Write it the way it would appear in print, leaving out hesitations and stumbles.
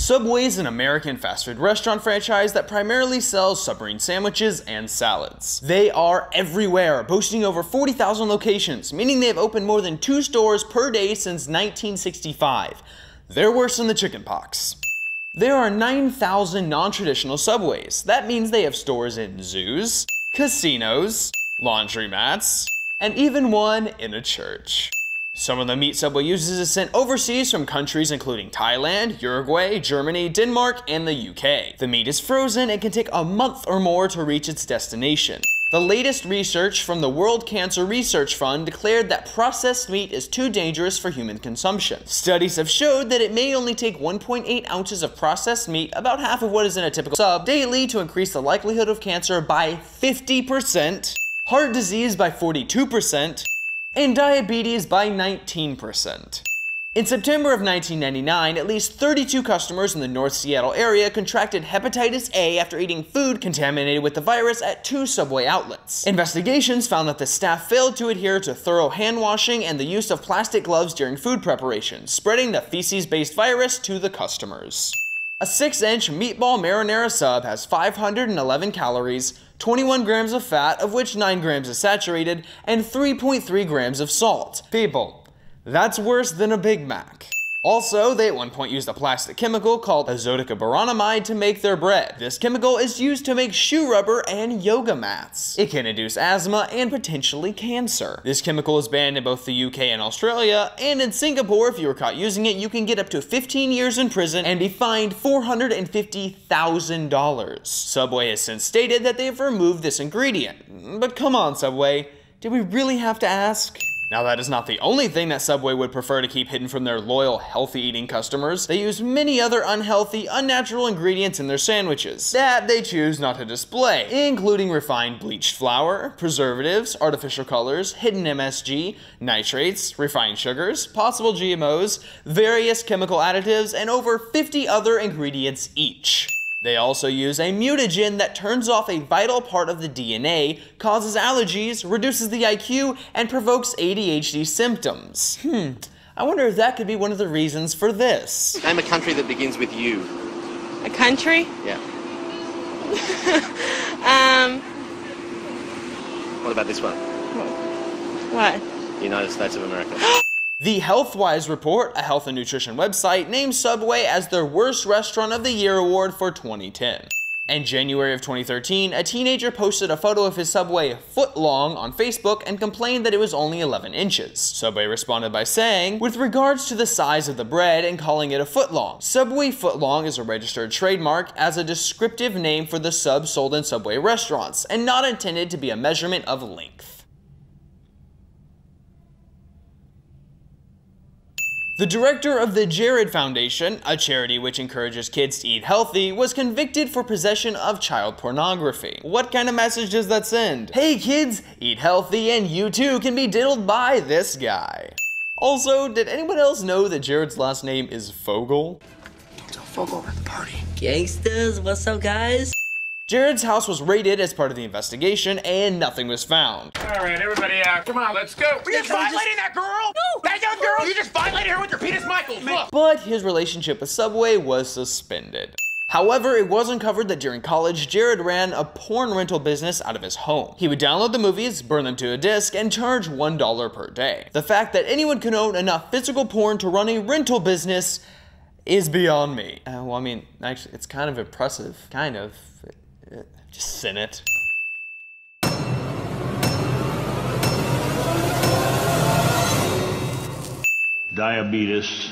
Subway is an American fast food restaurant franchise that primarily sells submarine sandwiches and salads. They are everywhere, boasting over 40,000 locations, meaning they have opened more than 2 stores per day since 1965. They're worse than the chickenpox. There are 9,000 non-traditional Subways. That means they have stores in zoos, casinos, laundromats, and even one in a church. Some of the meat Subway uses is sent overseas from countries including Thailand, Uruguay, Germany, Denmark, and the UK. The meat is frozen and can take a month or more to reach its destination. The latest research from the World Cancer Research Fund declared that processed meat is too dangerous for human consumption. Studies have showed that it may only take 1.8 ounces of processed meat, about half of what is in a typical sub, daily to increase the likelihood of cancer by 50%, heart disease by 42%, and diabetes by 19%. In September of 1999, at least 32 customers in the North Seattle area contracted hepatitis A after eating food contaminated with the virus at 2 Subway outlets. Investigations found that the staff failed to adhere to thorough hand washing and the use of plastic gloves during food preparation, spreading the feces-based virus to the customers. A 6-inch meatball marinara sub has 511 calories, 21 grams of fat, of which 9 grams is saturated, and 3.3 grams of salt. People, that's worse than a Big Mac. Also, they at one point used a plastic chemical called azoticabaronamide to make their bread. This chemical is used to make shoe rubber and yoga mats. It can induce asthma and potentially cancer. This chemical is banned in both the UK and Australia, and in Singapore, if you were caught using it, you can get up to 15 years in prison and be fined $450,000. Subway has since stated that they have removed this ingredient. But come on, Subway, did we really have to ask? Now, that is not the only thing that Subway would prefer to keep hidden from their loyal, healthy-eating customers. They use many other unhealthy, unnatural ingredients in their sandwiches that they choose not to display, including refined bleached flour, preservatives, artificial colors, hidden MSG, nitrates, refined sugars, possible GMOs, various chemical additives, and over 50 other ingredients each. They also use a mutagen that turns off a vital part of the DNA, causes allergies, reduces the IQ, and provokes ADHD symptoms. I wonder if that could be one of the reasons for this. Name a country that begins with U. A country? Yeah. What about this one? What? United States of America. The HealthWise report, a health and nutrition website, named Subway as their Worst Restaurant of the Year award for 2010. In January of 2013, a teenager posted a photo of his Subway footlong on Facebook and complained that it was only 11 inches. Subway responded by saying, with regards to the size of the bread and calling it a footlong, Subway footlong is a registered trademark as a descriptive name for the sub sold in Subway restaurants and not intended to be a measurement of length. The director of the Jared Foundation, a charity which encourages kids to eat healthy, was convicted for possession of child pornography. What kind of message does that send? Hey kids, eat healthy and you too can be diddled by this guy. Also, did anyone else know that Jared's last name is Fogel? Don't tell Fogel at the party. Gangsters, what's up guys? Jared's house was raided as part of the investigation and nothing was found. All right, everybody, come on, let's go. Were you just violating that girl? No. That young girl? You just violated her with your penis, Michael. Look. But his relationship with Subway was suspended. However, it was uncovered that during college, Jared ran a porn rental business out of his home. He would download the movies, burn them to a disc, and charge $1 per day. The fact that anyone could own enough physical porn to run a rental business is beyond me. Well, I mean, actually, it's kind of impressive. Kind of. Just send it. Diabetes